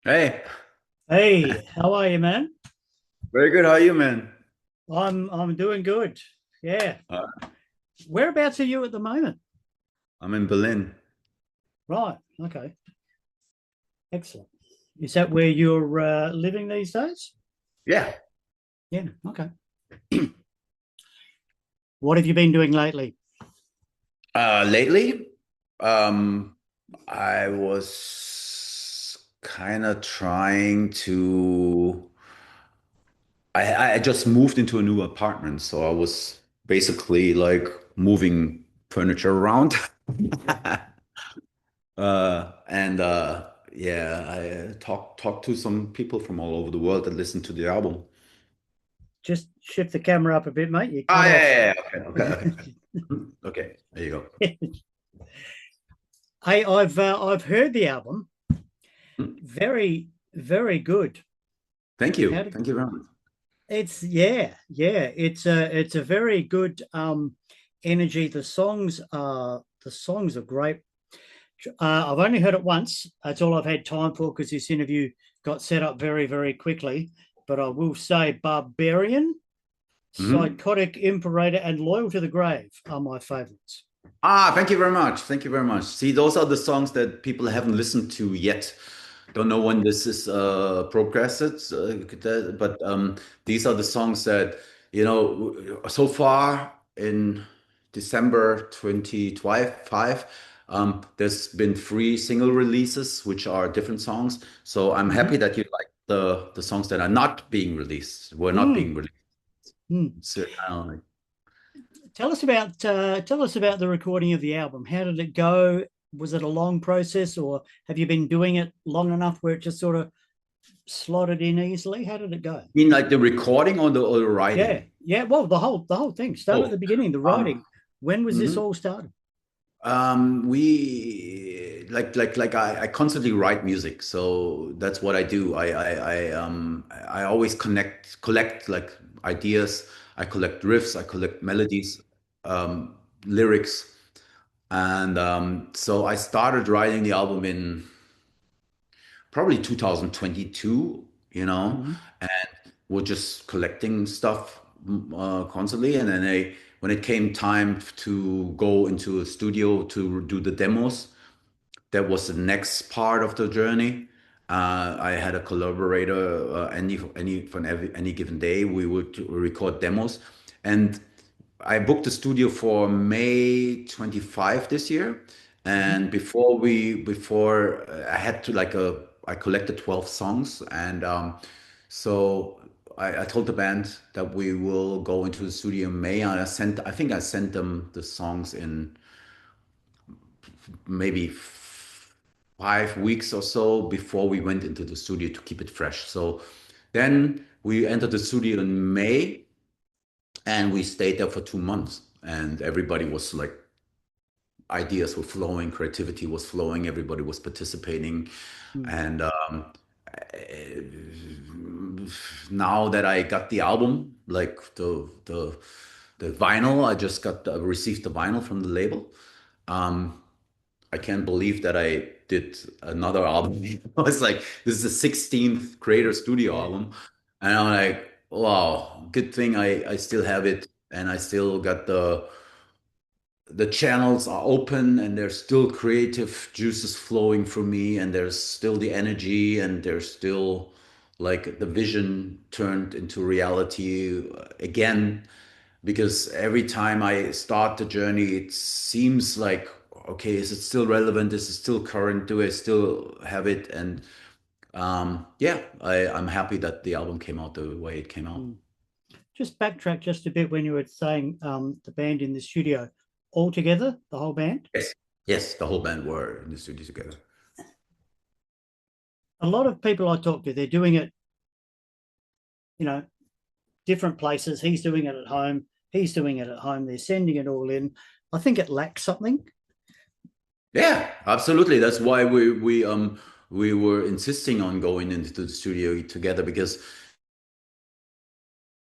Hey, Hey, how are you, man? very good. How are you, man? I'm doing good. Yeah. Uh, Whereabouts are you at the moment? I'm in Berlin. Right. Okay. Excellent. Is that where you're living these days? Yeah. Yeah. Okay. What have you been doing lately? Lately, um, I was kind of trying to. I just moved into a new apartment, so I was basically like moving furniture around. Yeah. Yeah, I talked to some people from all over the world that listened to the album. Just shift the camera up a bit, mate. You Ah, cut off. yeah. Okay. Okay, there you go. Hey, I've heard the album. Hmm. Very, very good. Thank How you. did Thank you very much. it's yeah. It's a very good energy. The songs are great. I've only heard it once. That's all I've had time for because this interview got set up very, very quickly. But I will say Barbarian, Mhm. Psychotic Imperator, and Loyal to the Grave are my favorites. Ah, thank you very much. Thank you very much. See, those are the songs that people haven't listened to yet. Don't know when this is progressed, but these are the songs that, so far in December 2025, there's been three single releases, which are different songs. So I'm happy Mm-hmm. that you like the songs that are not being released, were not being Mm, released. mm. So, Tell us about the recording of the album. How did it go? Was it a long process, or have you been doing it long enough where it just sort of slotted in easily? How did it go? mean like the recording or the Yeah, writing? yeah. Well, the whole thing. Start at Oh, the beginning. The um, writing. When was this mhm. all started? We I constantly write music, so that's what I do. I always collect like ideas. I collect riffs. I collect melodies, lyrics, and so I started writing the album in probably 2022. Mhm. And we're just collecting stuff constantly. And then when it came time to go into a studio to do the demos, that was the next part of the journey. I had a collaborator, any given day, we would record demos, and I booked the studio for May 25 this year. Mhm. And before I had to I collected 12 songs, and so I told the band that we will go into the studio in May, and I think I sent them the songs in maybe 5 weeks or so before we went into the studio to keep it fresh. So then we entered the studio in May, and we stayed there for 2 months. And everybody was like, ideas were flowing, creativity was flowing, everybody was participating. Mm. And now that I got the album, like the vinyl, I just received the vinyl from the label. Um, I can't believe that I did another album. I was like, this is the 16th Creator Studio Yeah. album. And I'm like, wow, good thing I still have it, and I still got the channels are open, and there's still creative juices flowing for me, and there's still the energy, and there's still like the vision turned into reality again. Because every time I start the journey, it seems like, okay, is it still relevant? Is it still current? Do I still have it? And yeah, I'm happy that the album came out the way it came out. Mm. Just backtrack just a bit when you were saying the band in the studio all together, the whole band. Yes, yes, the whole band were in the studio together. A lot of people I talk to, they're doing it, you know, different places. He's doing it at home. He's doing it at home. They're sending it all in. I think it lacks something. Yeah, absolutely. That's why we were insisting on going into the studio together, because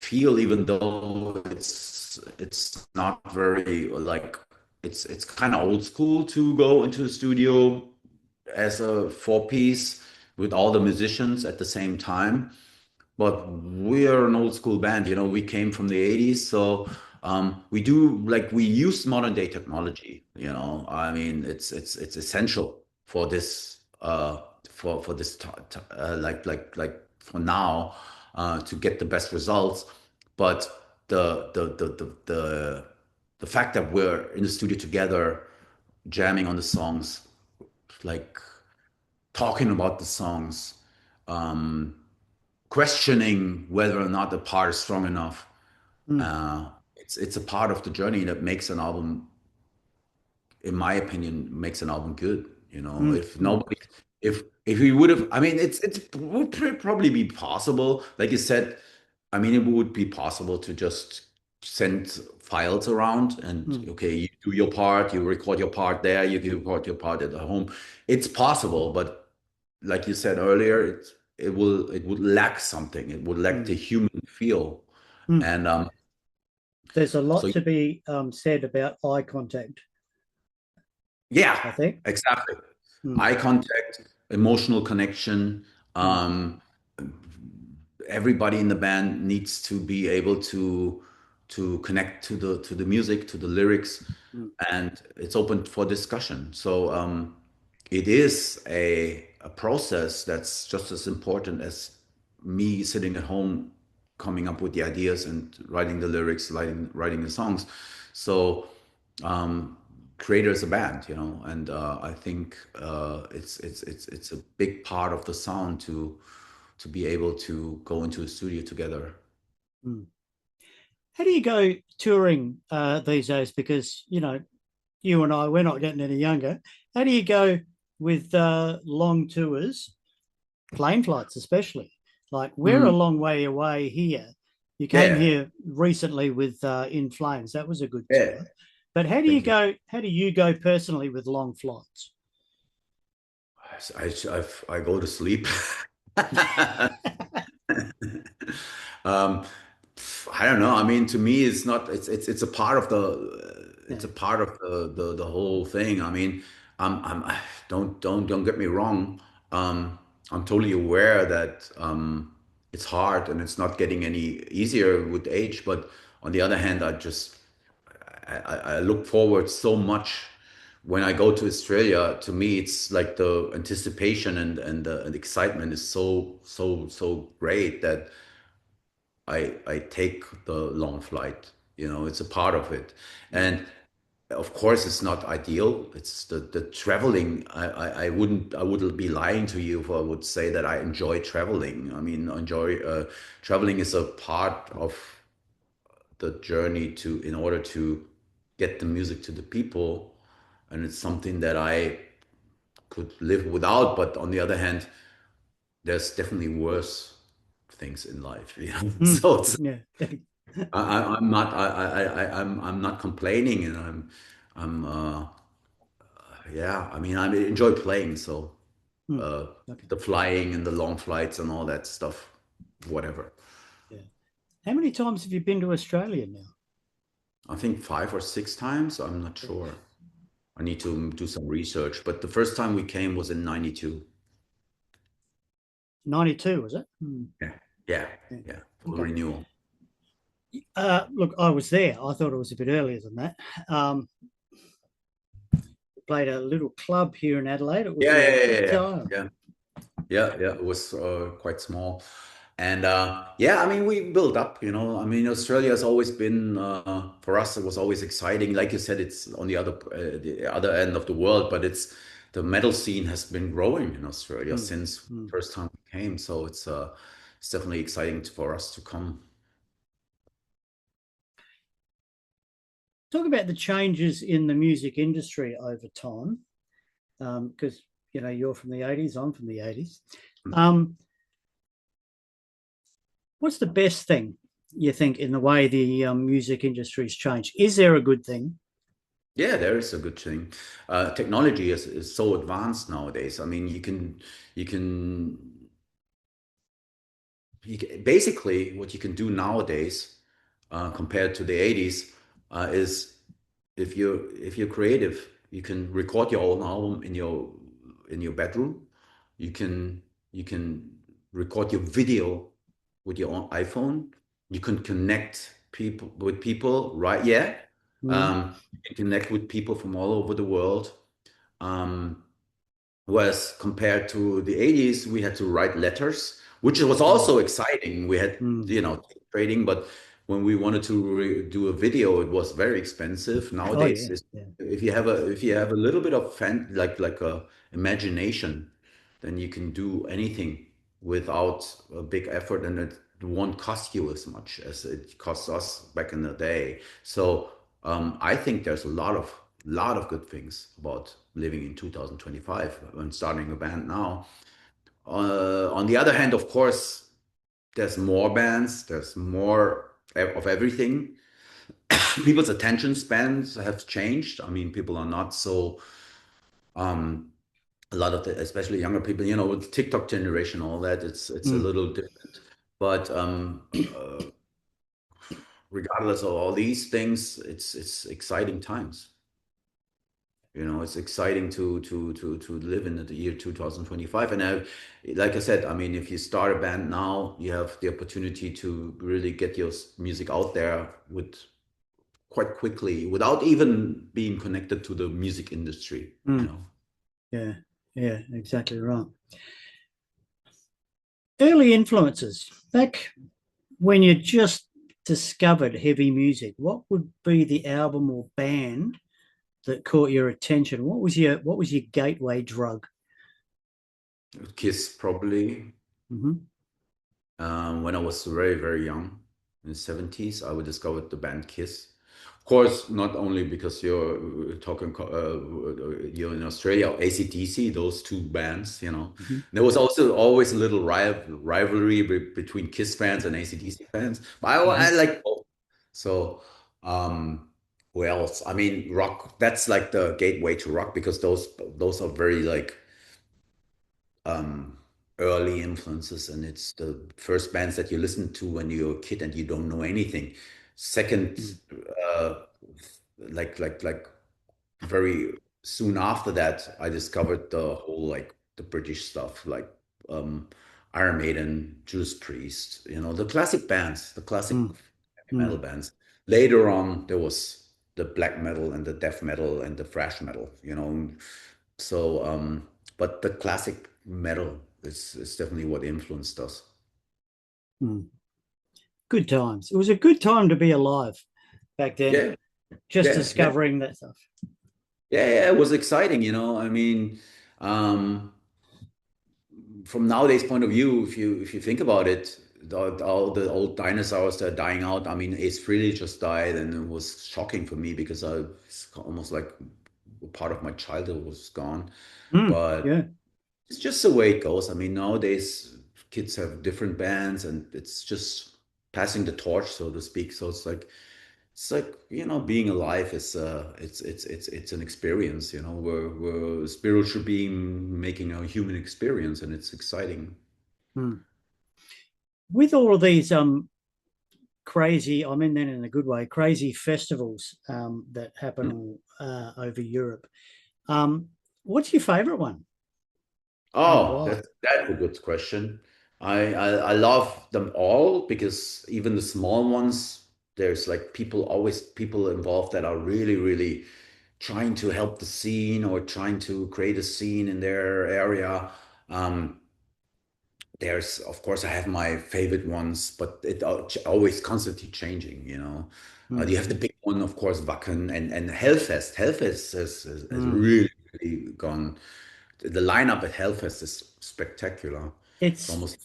feel, even though it's not very like, it's kind of old school to go into the studio as a four piece, with all the musicians at the same time. But we're an old school band, you know, we came from the 80s. So we do like we use modern day technology, you know. I mean, it's essential for this for this like for now to get the best results. But the fact that we're in the studio together, jamming on the songs, like talking about the songs, um, questioning whether or not the part is strong enough. mm, It's a part of the journey that makes an album, in my opinion, makes an album good. You know, mm, if mm, nobody, if we would have, I mean, it's would probably be possible. Like you said, I mean, it would be possible to just send files around and mm, okay, you do your part, you record your part there, you record your part at home. It's possible, but like you said earlier, it would lack something. It would lack the mm, human feel. mm. And There's a lot so to be said about eye contact, yeah, I think. exactly. Mm, Eye contact, emotional connection. mm, Um, everybody in the band needs to be able to connect to the music, to the lyrics, mm, and it's open for discussion. So it is a process that's just as important as me sitting at home coming up with the ideas and writing the lyrics, writing the songs. So um, Creator is a band, you know, and I think it's a big part of the sound to be able to go into a studio together. mm. How do you go touring these days? Because, you and I, we're not getting any younger. How do you go with long tours, plane flights especially? Like we're a Mm, long way away here. You came yeah, here recently with In Flames. That was a good yeah. tour. But how do you Thank you. go? How do you go personally with long flights? I go to sleep. Um, I don't know. I mean, to me, it's not. It's a part of the. It's Yeah. a part of the whole thing. I mean, don't get me wrong. I'm totally aware that it's hard and it's not getting any easier with age. But on the other hand, I look forward so much when I go to Australia. To me, it's like the anticipation and excitement is so great that I take the long flight. You know, it's a part of it. Mm, And of course, it's not ideal. It's the traveling. I wouldn't be lying to you if I would say that I enjoy traveling. I mean, enjoy traveling is a part of the journey to in order to get the music to the people, and it's something that I could live without. But on the other hand, there's definitely worse things in life. You know? mm, So it's yeah. I'm not I'm not complaining, and I'm yeah. I mean, I enjoy playing, so Mm, uh, okay. the flying and the long flights and all that stuff, whatever. Yeah. How many times have you been to Australia now? I think 5 or 6 times. I'm not Yeah. sure. I need to do some research. But the first time we came was in '92. 92, was it? Mm, Yeah, yeah, yeah. yeah. For the Okay. renewal. Look, I was there. I thought it was a bit earlier than that. Um, Played a little club here in Adelaide. It was Yeah, yeah, your yeah, yeah, time. yeah. Yeah, yeah. It was quite small, and yeah. I mean, we built up. You know, I mean, Australia has always been for us. It was always exciting. Like you said, it's on the other end of the world, but it's the metal scene has been growing in Australia Mm, since mm. first time we came. So it's definitely exciting for us to come. Talk about the changes in the music industry over time, because you're from the '80s. I'm from the '80s. Um, what's the best thing you think in the way the music industry's changed? Is there a good thing? Yeah, there is a good thing. Technology is so advanced nowadays. I mean, you can basically what you can do nowadays compared to the 80s is if you're creative, you can record your own album in your bedroom. You can You can record your video with your own iPhone. You can connect people with people, right? Yeah. Mm. You can connect with people from all over the world. Um, Whereas compared to the 80s, we had to write letters, which was Mm. also exciting. We had, Mm. trading, but when we wanted to do a video, it was very expensive. Oh Nowadays, yeah, yeah. if you have a little bit of like a imagination, then you can do anything without a big effort, and it won't cost you as much as it cost us back in the day. So I think there's a lot of good things about living in 2025 and starting a band now. On the other hand, of course, there's more bands, there's more of everything. People's attention spans have changed. I mean, people are not so um, a lot of the, especially younger people, with TikTok generation, all that, it's a Mm. little different. But regardless of all these things, it's exciting times. It's exciting to live in the year 2025. And like I said, I mean, if you start a band now, you have the opportunity to really get your music out there with quite quickly without even being connected to the music industry, you Mm. know. Yeah, yeah, exactly right. Early influences back when you just discovered heavy music. What would be the album or band that caught your attention? What was your gateway drug? Kiss probably. Mm-hmm. When I was very, very young, in the 70s, I would discover the band Kiss. Of course, not only because you're in Australia, AC/DC, those two bands, Mm-hmm. There was also always a little rivalry between Kiss fans and AC/DC fans. But I Mm-hmm. like both. So, who else? I mean, rock, that's like the gateway to rock because those are very like um, early influences, and it's the first bands that you listen to when you're a kid and you don't know anything. Second, uh, like very soon after that, I discovered the whole like the British stuff, like um, Iron Maiden, Judas Priest, the classic bands, the classic heavy metal Mm-hmm. bands. Later on, there was the black metal and the death metal and the thrash metal. So, but the classic metal is definitely what influenced us. Mm. Good times. It was a good time to be alive back then, Yeah, just yeah, yeah, discovering that stuff. yeah, yeah. It was exciting. I mean, um, from nowadays point of view, if you think about it, all the old dinosaurs that are dying out. I mean, Ace Frehley just died, and it was shocking for me because it's almost like a part of my childhood was gone. Mm. But Yeah. it's just the way it goes. I mean, nowadays kids have different bands, and it's just passing the torch, so to speak. So it's like being alive is it's an experience. We're a spiritual being making a human experience, and it's exciting. Mm. With all of these crazy, I mean that in a good way, crazy festivals that happen all over Europe. Um, what's your favorite one and Oh, why? that's a good question. I love them all because even the small ones, there's like people involved that are really, really trying to help the scene or trying to create a scene in their area. Um, there's, of course, I have my favorite ones, but it always constantly changing. You have the Mm. big one, of course, Wacken and Hellfest. Hellfest has Mm. really, really gone. The lineup at Hellfest is spectacular. It's It's almost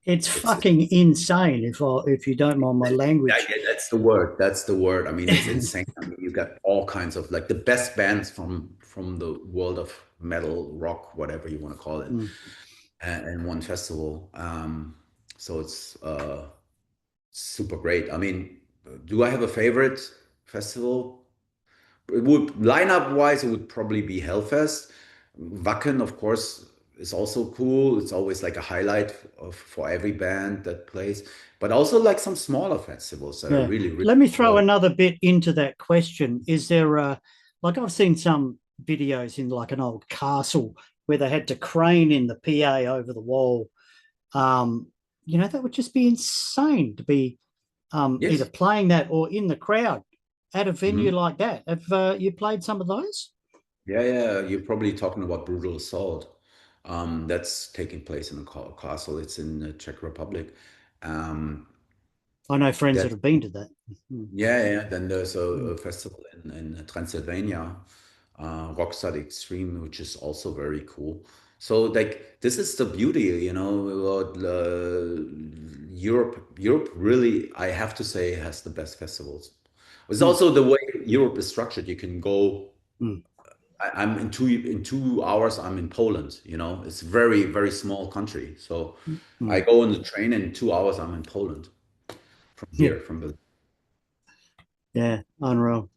it's it's fucking insane if you don't mind my language. yeah, that's the word. That's the word. I mean, it's insane. I mean, you got all kinds of like the best bands from the world of metal, rock, whatever you want to call it, Mm. and one festival. So it's super great. I mean, do I have a favorite festival? It would lineup wise, it would probably be Hellfest. Wacken, of course, is also cool. It's always like a highlight for every band that plays, but also like some smaller festivals that I Yeah. really, really Let me throw enjoy. another bit into that question. Is there a, like I've seen some videos in like an old castle where they had to crane in the PA over the wall. That would just be insane to be either Yes. playing that or in the crowd at a venue Mhm. like that. Have you played some of those? Yeah, yeah. You're probably talking about Brutal Assault. That's taking place in a castle. It's in the Czech Republic. Um, I know friends that that have been to that. Mm, Yeah, yeah. Then there's mm, a festival in Transylvania, Rockstar Extreme, which is also very cool. So like this is the beauty, about Europe. Europe really, I have to say, has the best festivals. It's mm, also the way Europe is structured. You can go. mm, I'm in 2 hours. I'm in Poland. It's very very small country. So I mm. go on the train in 2 hours. I'm in Poland from Yeah, here from the. yeah, unreal.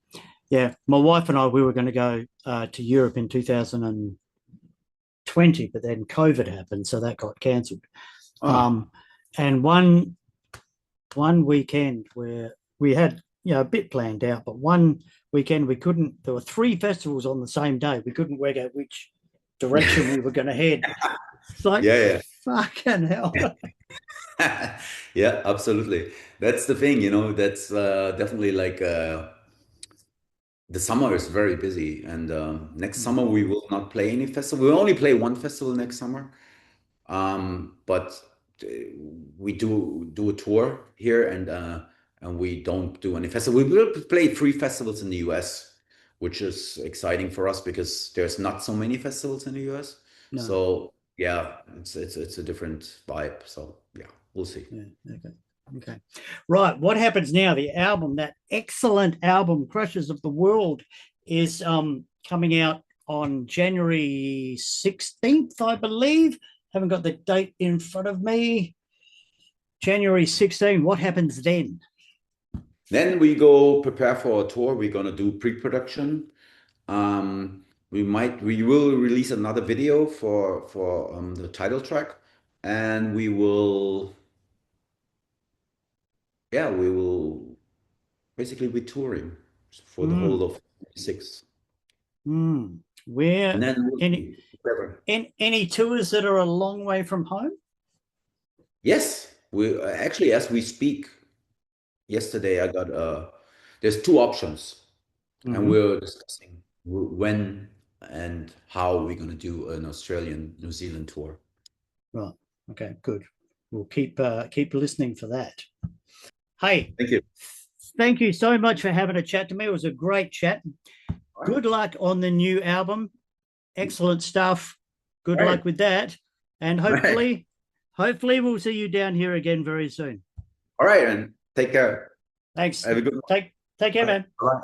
Yeah, my wife and I, we were going to go to Europe in 2020, but then COVID happened, so that got cancelled. Ah. Um, and one weekend where we had a bit planned out, but one weekend we couldn't. There were three festivals on the same day. We couldn't work out which direction we were going to head. It's like Yeah, fucking hell. yeah. Yeah, absolutely. That's the thing, that's definitely like the summer is very busy. And next Mm, summer, we will not play any festival. We'll only play one festival next summer. But uh, we do a tour here, and we don't do any festival. We will play three festivals in the US, which is exciting for us because there's not so many festivals in the US. no. So yeah, it's a different vibe. So yeah, we'll see. Yeah. Okay. Okay. Right. What happens now? The album, that excellent album, Crushers of the World, is coming out on January 16th, I believe. Haven't got the date in front of me. January 16th. What happens then? Then we go prepare for a tour. We're gonna do pre-production. We will release another video for the title track, and we will basically be touring for the whole Mm, of 6, and where then we'll any see. Whatever. any tours that are a long way from home? Yes, we actually, as we speak, yesterday I got there's two options, and Mm-hmm. we're discussing when and how we're gonna do an Australian New Zealand tour. Right. Okay. Good. We'll keep listening for that. Hey, Thank you. thank you so much for having a chat to me. It was a great chat. All right. Good luck on the new album. Excellent stuff. Good All right. luck with that. And All right. hopefully we'll see you down here again very soon. All right, and take care. Thanks. Have a good one. Take care, Bye. man. Bye.